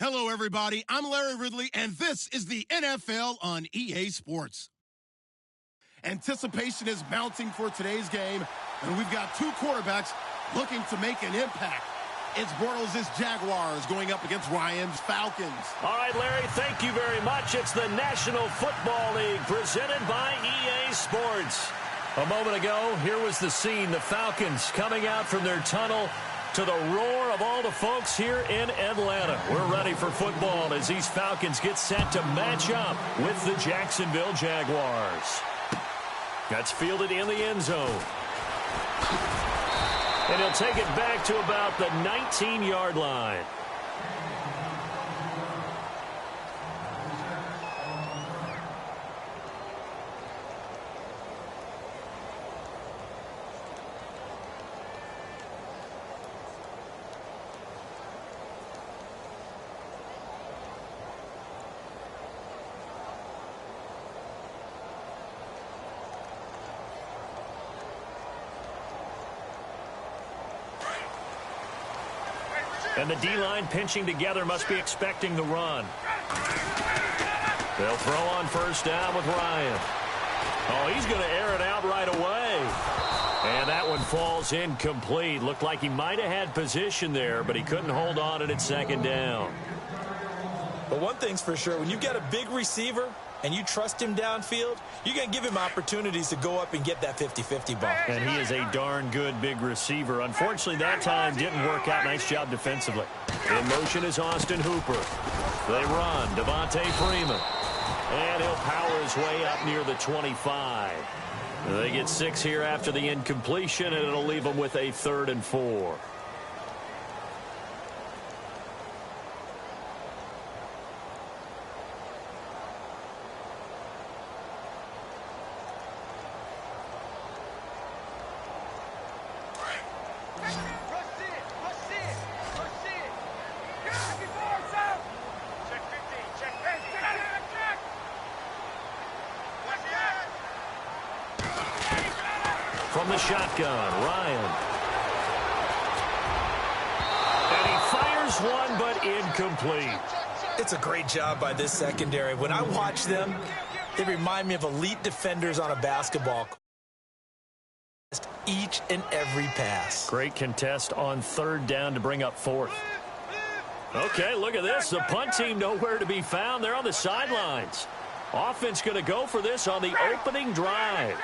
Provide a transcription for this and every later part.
Hello, everybody. I'm Larry Ridley, and this is the NFL on EA Sports. Anticipation is mounting for today's game, and we've got two quarterbacks looking to make an impact. It's Bortles' Jaguars going up against Ryan's Falcons. All right, Larry, thank you very much. It's the National Football League presented by EA Sports. A moment ago, here was the scene. The Falcons coming out from their tunnel to the roar of all the folks here in Atlanta. We're ready for football as these Falcons get set to match up with the Jacksonville Jaguars. That's fielded in the end zone. And he'll take it back to about the 19-yard line. And the D-line pinching together, must be expecting the run. They'll throw on first down with Ryan. Oh, he's going to air it out right away. And that one falls incomplete. Looked like he might have had position there, but he couldn't hold on at second down. But one thing's for sure, when you've got a big receiver and you trust him downfield, you're going to give him opportunities to go up and get that 50-50 ball. And he is a darn good big receiver. Unfortunately, that time didn't work out. Nice job defensively. In motion is Austin Hooper. They run. Devontae Freeman. And he'll power his way up near the 25. They get 6 here after the incompletion, and it'll leave them with a 3rd and 4. From the shotgun, Ryan. And he fires one, but incomplete. It's a great job by this secondary. When I watch them, they remind me of elite defenders on a basketball court. Each and every pass. Great contest on 3rd down to bring up 4th. Okay, look at this. The punt team nowhere to be found. They're on the sidelines. Offense going to go for this on the opening drive.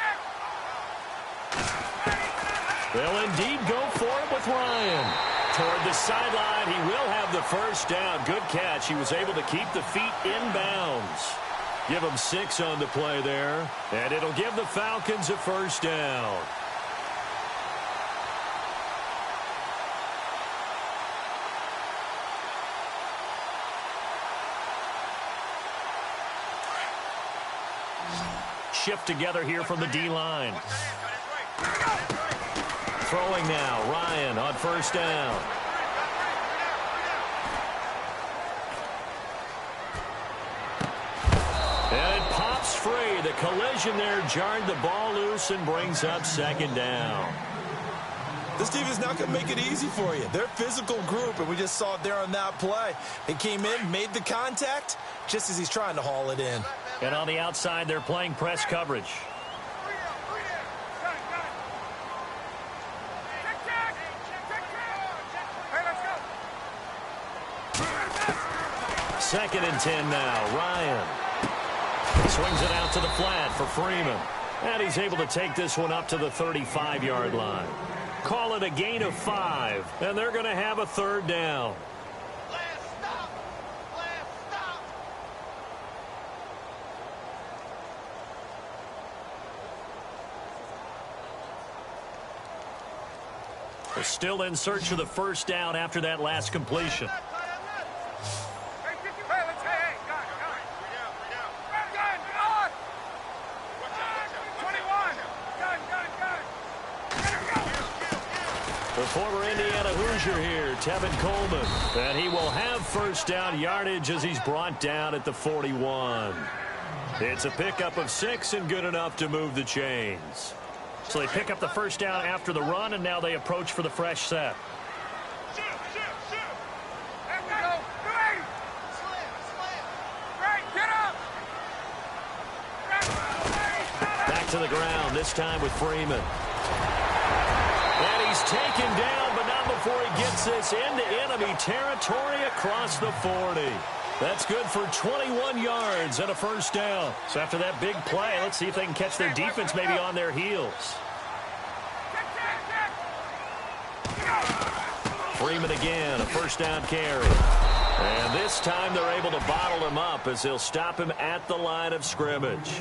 They'll indeed go for it with Ryan. Toward the sideline, he will have the first down. Good catch. He was able to keep the feet in bounds. Give him 6 on the play there. And it'll give the Falcons a first down. Shift together here from the D-line. Throwing now, Ryan on first down. And it pops free. The collision there jarred the ball loose and brings up 2nd down. This team is not going to make it easy for you. They're a physical group, and we just saw it there on that play. They came in, made the contact, just as he's trying to haul it in. And on the outside, they're playing press coverage. Second and 10 now. Ryan swings it out to the flat for Freeman. And he's able to take this one up to the 35-yard line. Call it a gain of 5. And they're going to have a 3rd down. They're still in search of the first down after that last completion. The former Indiana Hoosier here, Tevin Coleman. And he will have first down yardage as he's brought down at the 41. It's a pickup of 6 and good enough to move the chains. So they pick up the first down after the run, and now they approach for the fresh set. Back to the ground, this time with Freeman. And he's taken down, but not before he gets this into enemy territory across the 40. That's good for 21 yards and a first down. So after that big play, let's see if they can catch their defense maybe on their heels. Freeman again, a first down carry. And this time they're able to bottle him up as they'll stop him at the line of scrimmage.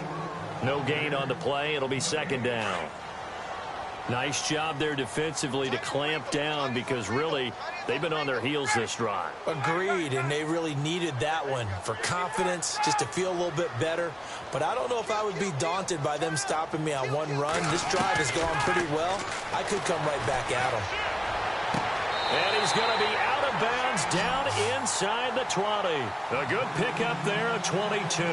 No gain on the play. It'll be second down. Nice job there defensively to clamp down because really they've been on their heels this drive. Agreed, and they really needed that one for confidence, just to feel a little bit better. But I don't know if I would be daunted by them stopping me on one run. This drive has gone pretty well. I could come right back at them. And he's going to be out of bounds down inside the 20. A good pickup there, a 22.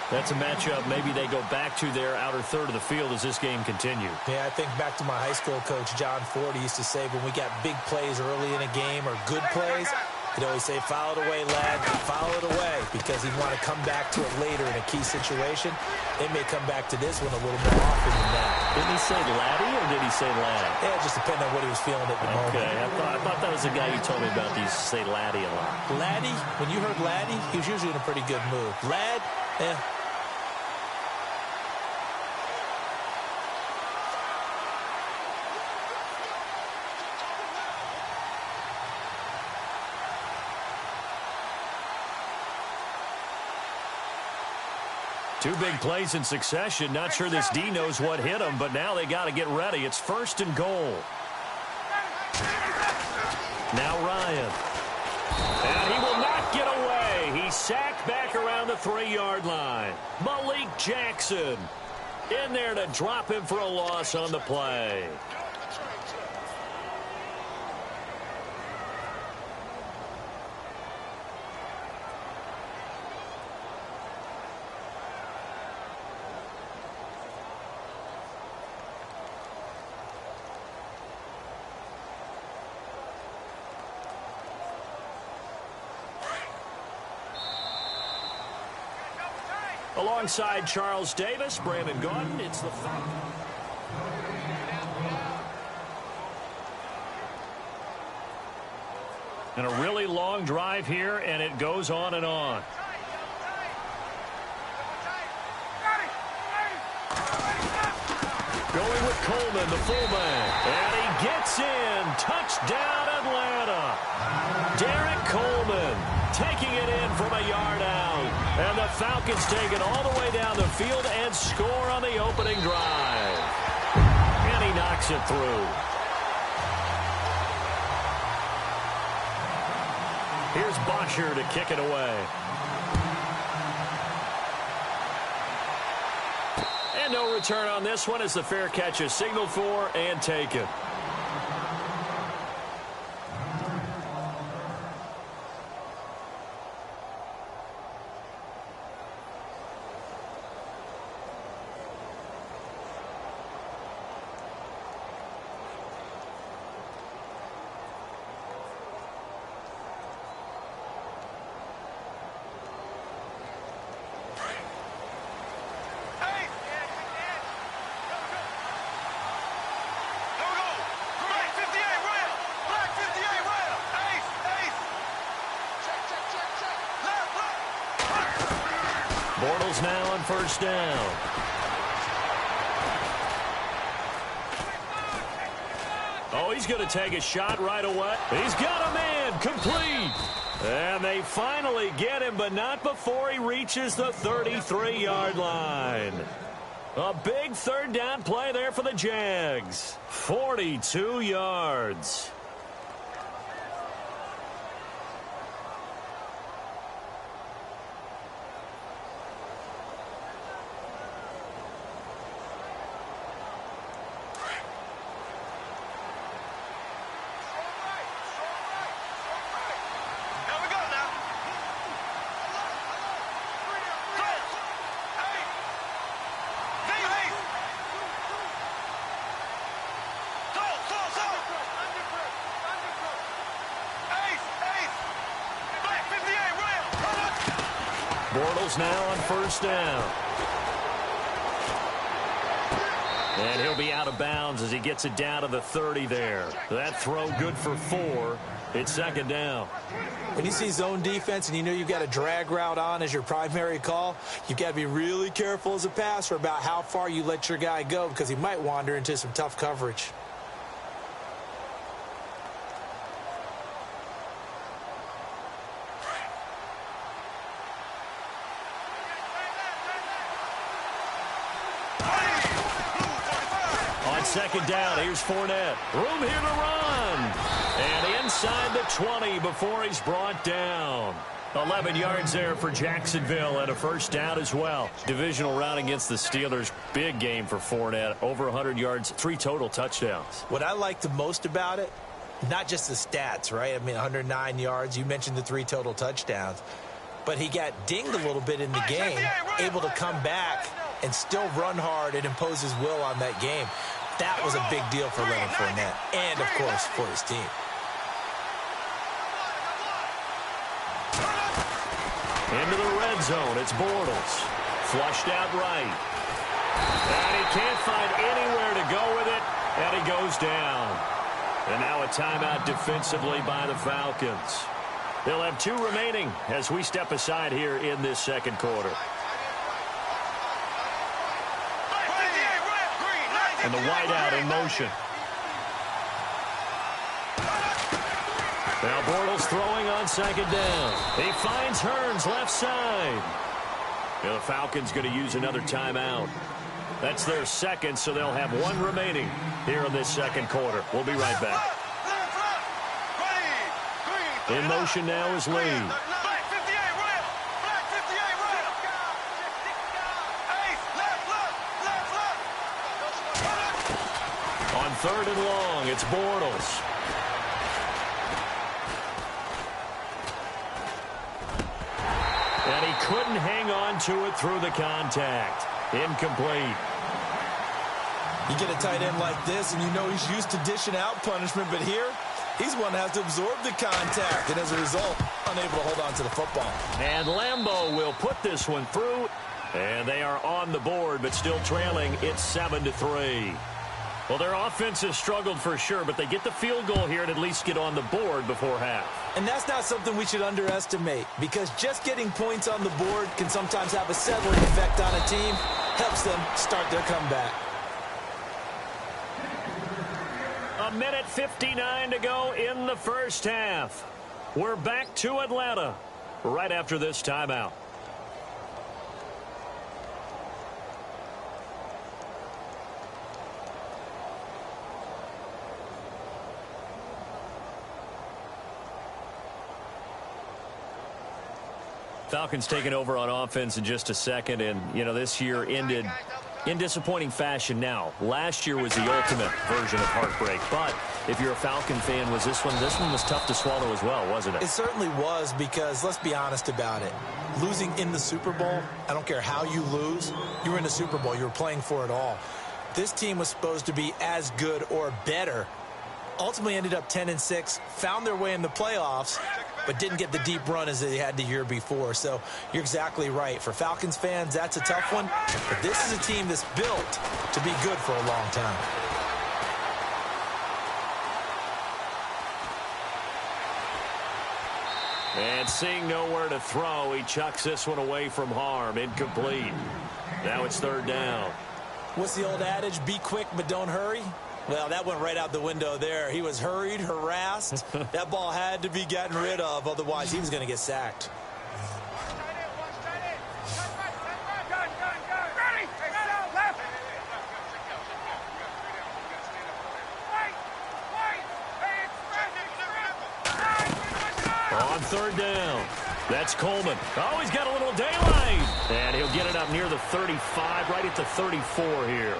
That's a matchup maybe they go back to their outer third of the field as this game continues. Yeah, I think back to my high school coach, John Ford. He used to say when we got big plays early in a game or good plays, he'd always say, foul it away, lad, foul it away, because he'd want to come back to it later in a key situation. They may come back to this one a little more often than that. Didn't he say laddie or did he say lad? Yeah, it just depended on what he was feeling at the moment. Okay, I thought that was the guy you told me about. These say laddie a lot. Laddie, when you heard laddie, he was usually in a pretty good mood. Lad, Two big plays in succession. Not sure this D knows what hit him, but now they got to get ready. It's first and goal. Now Ryan. And he will not get away. He's sacked back around the 3-yard line. Malik Jackson in there to drop him for a loss on the play. Alongside Charles Davis, Brandon Gordon, it's the Falcons. And a really long drive here, and it goes on and on. Going with Coleman, the fullback. And he gets in. Touchdown, Atlanta. Derek Coleman taking it in from a yard out. And the Falcons take it all the way down the field and score on the opening drive. And he knocks it through. Here's Bosher to kick it away. And no return on this one as the fair catch is signaled for and taken. Bortles now on first down. Oh, he's going to take a shot right away. He's got a man, complete. And they finally get him, but not before he reaches the 33-yard line. A big third down play there for the Jags. 42 yards. Bortles now on first down. And he'll be out of bounds as he gets it down to the 30 there. That throw good for 4. It's second down. When you see zone defense and you know you've got a drag route on as your primary call, you've got to be really careful as a passer about how far you let your guy go because he might wander into some tough coverage. Second down, here's Fournette. Room here to run. And inside the 20 before he's brought down. 11 yards there for Jacksonville and a first down as well. Divisional round against the Steelers. Big game for Fournette. Over 100 yards, 3 total touchdowns. What I like the most about it, not just the stats, right? I mean, 109 yards. You mentioned the 3 total touchdowns. But he got dinged a little bit in the game, able to come back and still run hard and impose his will on that game. That was a big deal for Leonard Fournette and, of course, for his team. Into the red zone. It's Bortles. Flushed out right. And he can't find anywhere to go with it, and he goes down. And now a timeout defensively by the Falcons. They'll have 2 remaining as we step aside here in this second quarter. And the wideout in motion. Now Bortles throwing on second down. He finds Hearns left side. And the Falcons going to use another timeout. That's their second, so they'll have 1 remaining here in this second quarter. We'll be right back. In motion now is Lee. On 3rd and long, it's Bortles. And he couldn't hang on to it through the contact. Incomplete. You get a tight end like this, and you know he's used to dishing out punishment, but here, he's one that has to absorb the contact, and as a result, unable to hold on to the football. And Lambeau will put this one through, and they are on the board, but still trailing. It's 7-3. Well, their offense has struggled for sure, but they get the field goal here and at least get on the board before half. And that's not something we should underestimate, because just getting points on the board can sometimes have a settling effect on a team, helps them start their comeback. 1:59 to go in the first half. We're back to Atlanta right after this timeout. Falcons taking over on offense in just a second, and, you know, this year ended in disappointing fashion now. Last year was the ultimate version of heartbreak, but if you're a Falcon fan, this one was tough to swallow as well, wasn't it? It certainly was, because let's be honest about it. Losing in the Super Bowl, I don't care how you lose, you were in the Super Bowl, you were playing for it all. This team was supposed to be as good or better. Ultimately ended up 10-6, found their way in the playoffs, but didn't get the deep run as they had the year before. So you're exactly right. For Falcons fans, that's a tough one. But this is a team that's built to be good for a long time. And seeing nowhere to throw, he chucks this one away from harm. Incomplete. Now it's 3rd down. What's the old adage? Be quick, but don't hurry. Well, that went right out the window there. He was hurried, harassed. That ball had to be gotten rid of, otherwise he was going to get sacked. On 3rd down, that's Coleman. Oh, he's got a little daylight. And he'll get it up near the 35, right at the 34 here.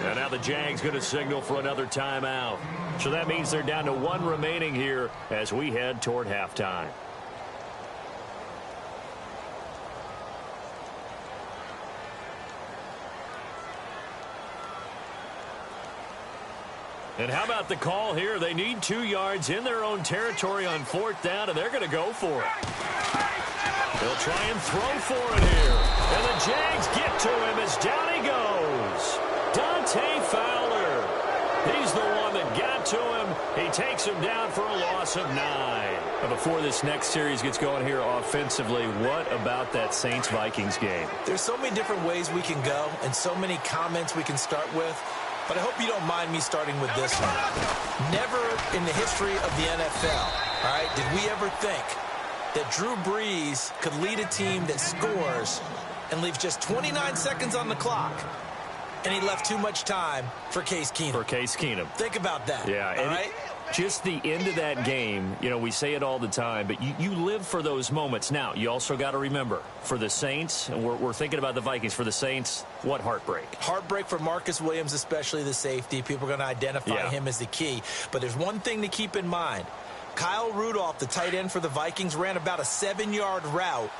And now the Jags going to signal for another timeout. So that means they're down to 1 remaining here as we head toward halftime. And how about the call here? They need 2 yards in their own territory on 4th down, and they're going to go for it. They'll try and throw for it here. And the Jags get to him as down he goes. Dante He takes him down for a loss of 9. Now, before this next series gets going here offensively, what about that Saints-Vikings game? There's so many different ways we can go and so many comments we can start with, but I hope you don't mind me starting with this one. Never in the history of the NFL, all right, did we ever think that Drew Brees could lead a team that scores and leaves just 29 seconds on the clock, and he left too much time for Case Keenum. For Case Keenum. Think about that. Yeah, all right? Just the end of that game, you know, we say it all the time, but you live for those moments. Now, you also got to remember, for the Saints, and we're thinking about the Vikings, for the Saints, what heartbreak? Heartbreak for Marcus Williams, especially the safety. People are going to identify him as the key. But there's one thing to keep in mind. Kyle Rudolph, the tight end for the Vikings, ran about a 7-yard route,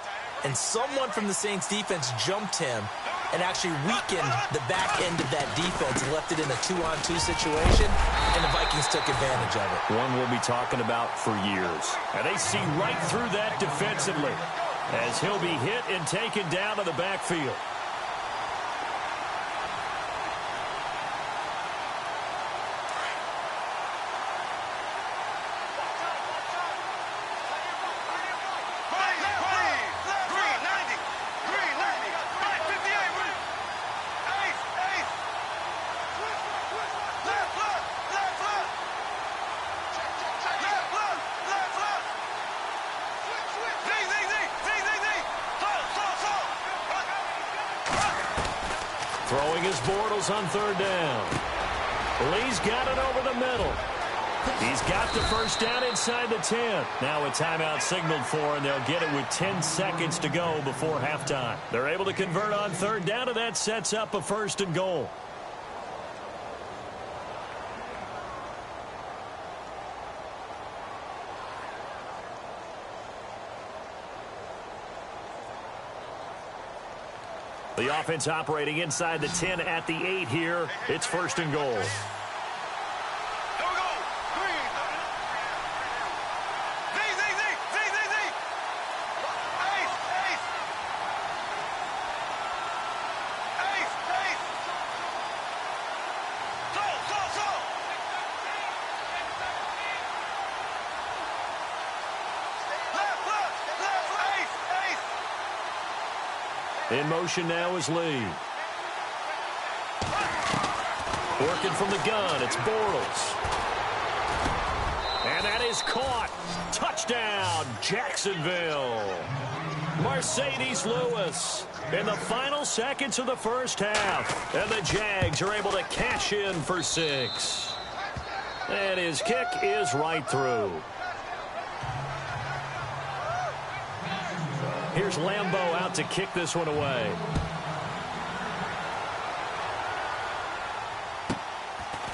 and someone from the Saints defense jumped him and actually weakened the back end of that defense and left it in a 2-on-2 situation, and the Vikings took advantage of it. One we'll be talking about for years. And they see right through that defensively as he'll be hit and taken down to the backfield. Throwing his Bortles on 3rd down. Lee's got it over the middle. He's got the first down inside the 10. Now a timeout signaled for, and they'll get it with 10 seconds to go before halftime. They're able to convert on 3rd down, and that sets up a 1st and goal. The offense operating inside the 10 at the 8 here. It's 1st and goal. In motion now is Lee. Working from the gun, it's Bortles. And that is caught. Touchdown, Jacksonville. Mercedes Lewis in the final seconds of the first half. And the Jags are able to cash in for 6. And his kick is right through. Here's Lambeau out to kick this one away.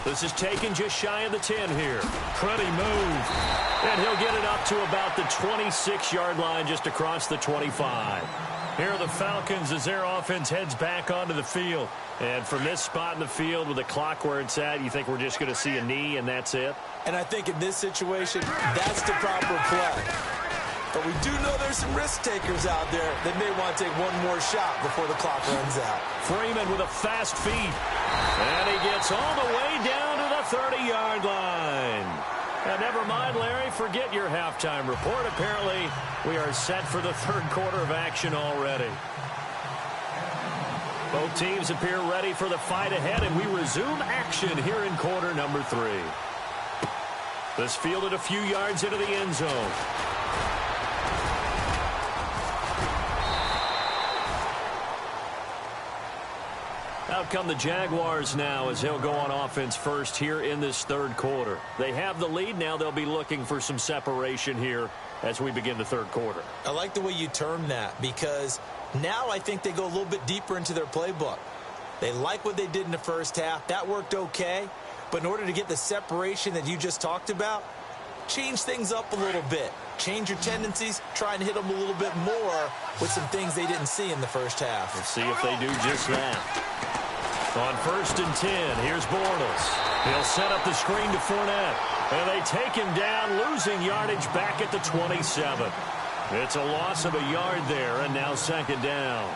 This is taken just shy of the 10 here. Pretty move. And he'll get it up to about the 26-yard line just across the 25. Here are the Falcons as their offense heads back onto the field. And from this spot in the field with the clock where it's at, you think we're just going to see a knee and that's it? And I think in this situation, that's the proper play. But we do know there's some risk takers out there that may want to take one more shot before the clock runs out. Freeman with a fast feet. And he gets all the way down to the 30-yard line. And never mind, Larry, forget your halftime report. Apparently, we are set for the 3rd quarter of action already. Both teams appear ready for the fight ahead, and we resume action here in quarter number 3. This fielded a few yards into the end zone. Out come the Jaguars now as they'll go on offense first here in this 3rd quarter. They have the lead. Now they'll be looking for some separation here as we begin the 3rd quarter. I like the way you term that because now I think they go a little bit deeper into their playbook. They like what they did in the first half. That worked okay. But in order to get the separation that you just talked about, change things up a little bit. Change your tendencies. Try and hit them a little bit more with some things they didn't see in the first half. Let's see if they do just that. On 1st and 10, here's Bortles. He'll set up the screen to Fournette. And they take him down, losing yardage back at the 27. It's a loss of a yard there, and now 2nd down.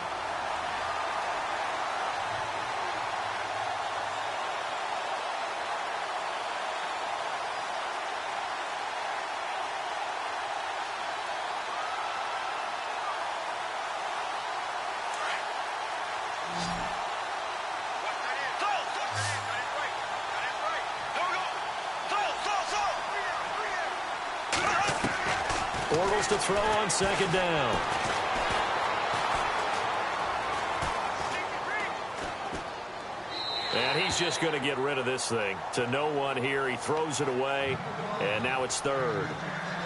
Bortles to throw on second down. And he's just going to get rid of this thing. To no one here. He throws it away, and now it's third.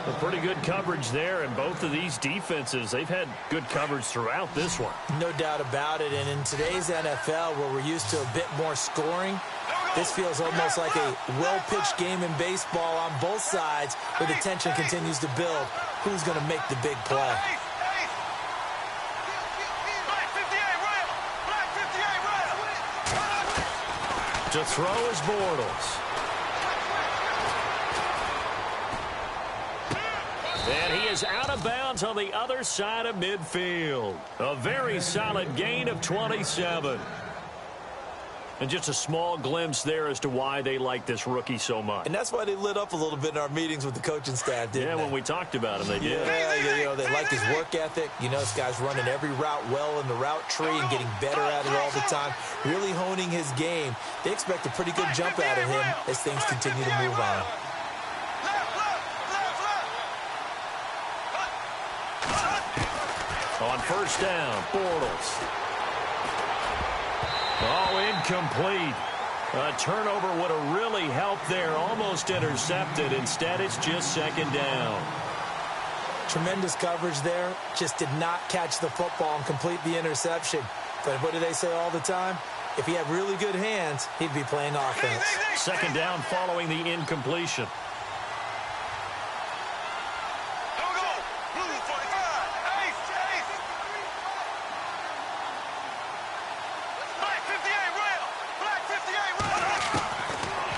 A pretty good coverage there, and both of these defenses, they've had good coverage throughout this one. No doubt about it, and in today's NFL, where we're used to a bit more scoring, this feels almost like a well-pitched game in baseball on both sides, where the tension continues to build. Who's going to make the big play? To throw is Bortles. And he is out of bounds on the other side of midfield. A very solid gain of 27. And just a small glimpse there as to why they like this rookie so much. And that's why they lit up a little bit in our meetings with the coaching staff, didn't they? When we talked about him, they did. Yeah, you know, they like his work ethic. You know, this guy's running every route well in the route tree and getting better at it all the time, really honing his game. They expect a pretty good jump out of him as things continue to move on. On first down, Bortles. Oh, incomplete. A turnover would have really helped there. Almost intercepted. Instead, it's just second down. Tremendous coverage there. Just did not catch the football and complete the interception. But what do they say all the time? If he had really good hands, he'd be playing offense. Second down following the incompletion.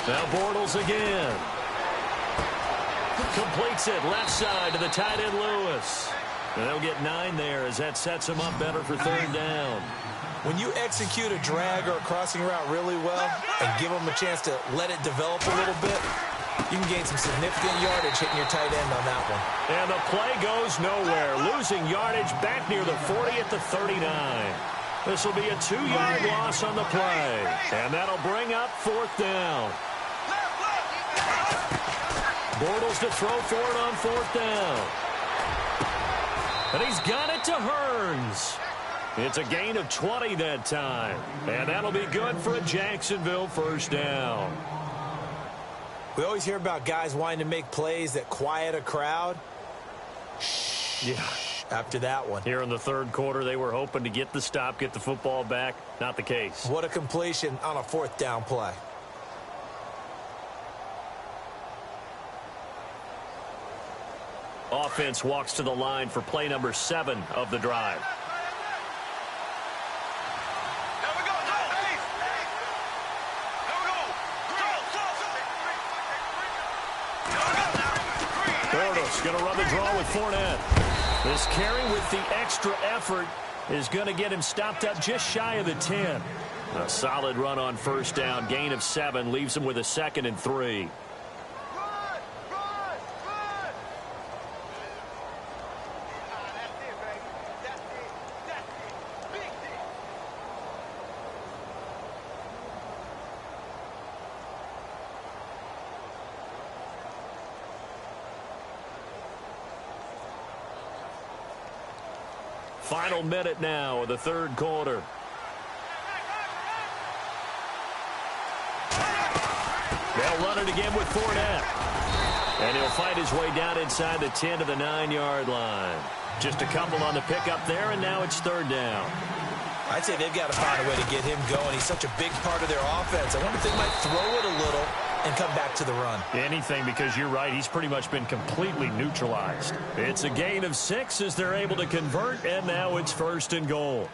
Now Bortles again. Completes it left side to the tight end Lewis. And they'll get 9 there as that sets him up better for third down. When you execute a drag or a crossing route really well and give them a chance to let it develop a little bit, you can gain some significant yardage hitting your tight end on that one. And the play goes nowhere. Losing yardage back near the 40 at the 39. This will be a 2-yard loss on the play. And that'll bring up fourth down. Bortles to throw for it on fourth down. And he's got it to Hearns. It's a gain of 20 that time. And that'll be good for a Jacksonville first down. We always hear about guys wanting to make plays that quiet a crowd. Yeah. After that one. Here in the third quarter, they were hoping to get the stop, get the football back. Not the case. What a completion on a fourth down play. Offense walks to the line for play number 7 of the drive. Bortles going to run the draw with Fournette. This carry with the extra effort is going to get him stopped up just shy of the 10. A solid run on first down. Gain of 7 leaves him with a 2nd and 3. Final minute now of the third quarter. They'll run it again with Fournette. And he'll fight his way down inside the 10 to the 9-yard line. Just a couple on the pickup there, and now it's third down. I'd say they've got to find a way to get him going. He's such a big part of their offense. I wonder if they might throw it a little and come back to the run. Anything, because you're right, he's pretty much been completely neutralized. It's a gain of 6 as they're able to convert, and now it's first and goal.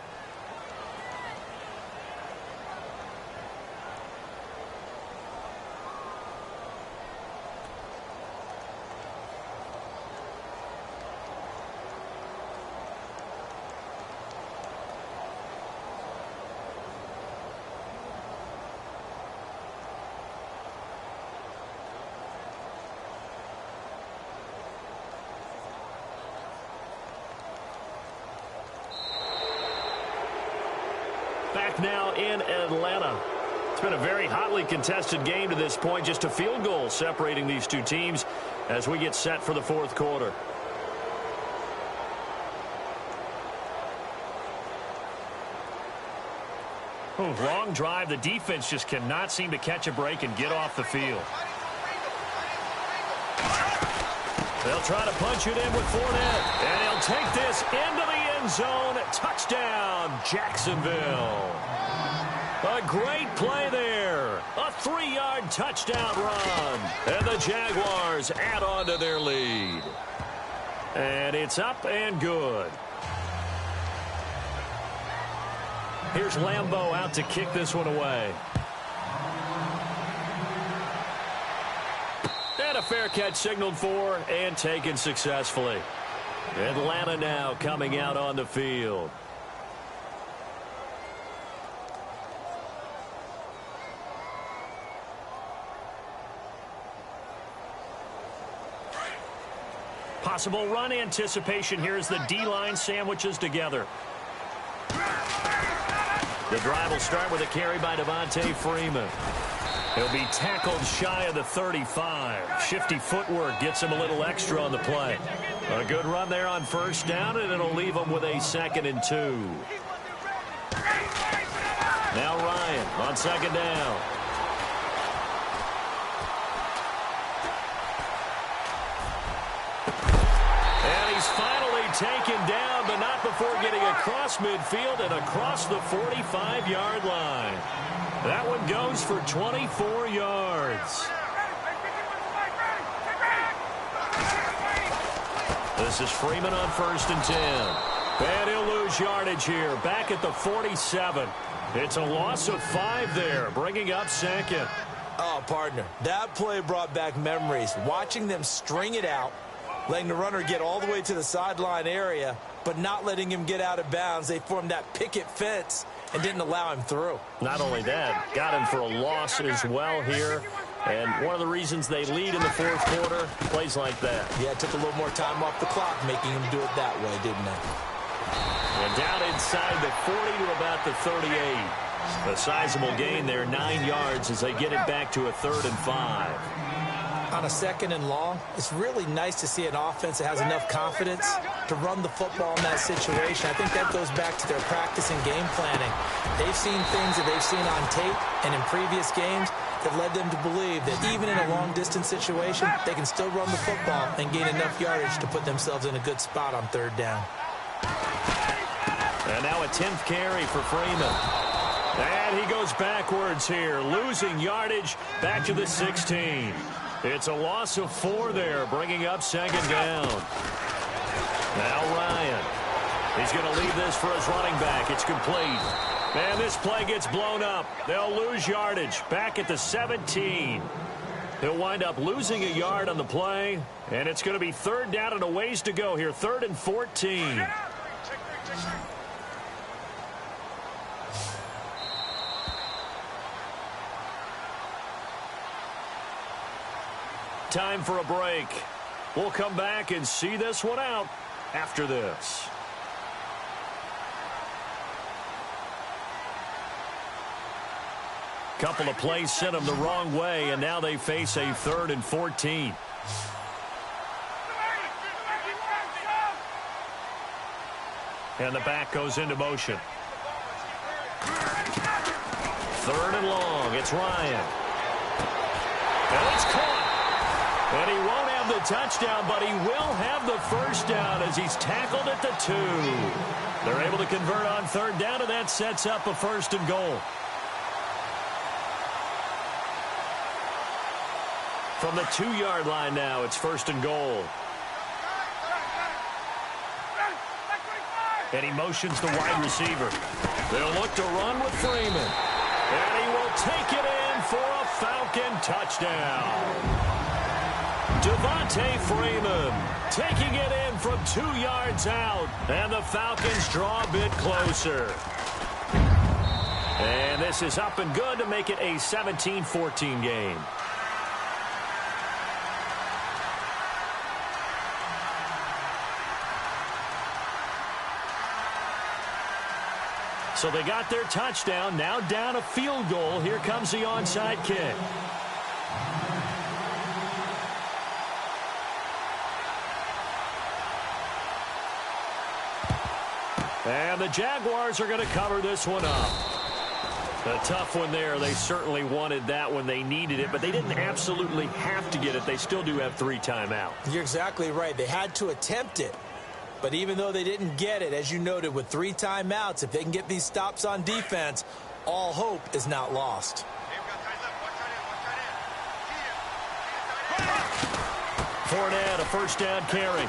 Back now in Atlanta. It's been a very hotly contested game to this point. Just a field goal separating these two teams as we get set for the fourth quarter. Long drive. The defense just cannot seem to catch a break and get off the field. They'll try to punch it in with Fournette. And he'll take this into the end zone. Touchdown, Jacksonville. A great play there. A 3-yard touchdown run. And the Jaguars add on to their lead. And it's up and good. Here's Lambeau out to kick this one away. And a fair catch signaled for and taken successfully. Atlanta now coming out on the field. Possible run anticipation here as the D-line sandwiches together. The drive will start with a carry by Devontae Freeman. He'll be tackled shy of the 35. Shifty footwork gets him a little extra on the play. A good run there on first down, and it'll leave him with a 2nd and 2. Now Ryan on 2nd down. And he's finally taken down, but not before getting across midfield and across the 45-yard line. That one goes for 24 yards. This is Freeman on 1st and 10. And he'll lose yardage here, back at the 47. It's a loss of 5 there, bringing up 2nd. Oh, partner, that play brought back memories. Watching them string it out, letting the runner get all the way to the sideline area, but not letting him get out of bounds. They formed that picket fence and didn't allow him through. Not only that, got him for a loss as well here. And one of the reasons they lead in the 4th quarter, plays like that. Yeah, it took a little more time off the clock, making him do it that way, didn't it? And down inside the 40 to about the 38. A sizable gain there, 9 yards as they get it back to a 3rd and 5. On a 2nd and long, it's really nice to see an offense that has enough confidence to run the football in that situation. I think that goes back to their practice and game planning. They've seen things that they've seen on tape and in previous games that led them to believe that even in a long-distance situation, they can still run the football and gain enough yardage to put themselves in a good spot on 3rd down. And now a 10th carry for Freeman. And he goes backwards here, losing yardage back to the 16. It's a loss of 4 there, bringing up 2nd down. Now Ryan. He's going to leave this for his running back. It's complete. And this play gets blown up. They'll lose yardage back at the 17. He'll wind up losing a yard on the play. And it's going to be 3rd down and a ways to go here. 3rd and 14. Time for a break. We'll come back and see this one out after this. Couple of plays sent them the wrong way, and now they face a 3rd and 14. And the back goes into motion. 3rd and long. It's Ryan. And it's caught. And he won't have the touchdown, but he will have the 1st down as he's tackled at the 2. They're able to convert on 3rd down, and that sets up a 1st and goal. From the 2-yard line now, it's 1st and goal. And he motions the wide receiver. They'll look to run with Freeman. And he will take it in for a Falcon touchdown. Devontae Freeman taking it in from 2 yards out. And the Falcons draw a bit closer. And this is up and good to make it a 17-14 game. So they got their touchdown, now down a field goal. Here comes the onside kick. And the Jaguars are going to cover this one up. A tough one there. They certainly wanted that when they needed it, but they didn't absolutely have to get it. They still do have 3 timeouts. You're exactly right. They had to attempt it. But even though they didn't get it, as you noted, with 3 timeouts, if they can get these stops on defense, all hope is not lost. Fournette, a first down carry.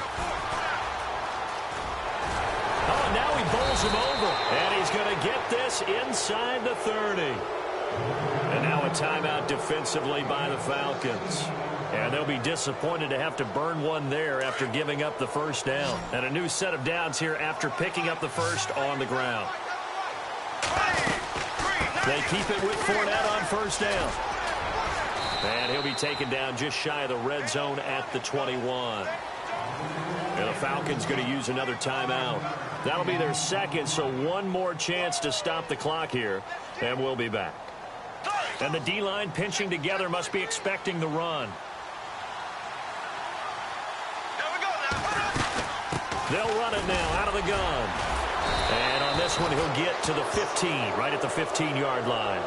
Oh, now he bowls him over. And he's going to get this inside the 30. And now a timeout defensively by the Falcons. And they'll be disappointed to have to burn one there after giving up the first down. And a new set of downs here after picking up the first on the ground. They keep it with Fournette on first down. And he'll be taken down just shy of the red zone at the 21. And the Falcons going to use another timeout. That'll be their second, so one more chance to stop the clock here. And we'll be back. And the D-line pinching together must be expecting the run. They'll run it now out of the gun. And on this one, he'll get to the 15, right at the 15-yard line.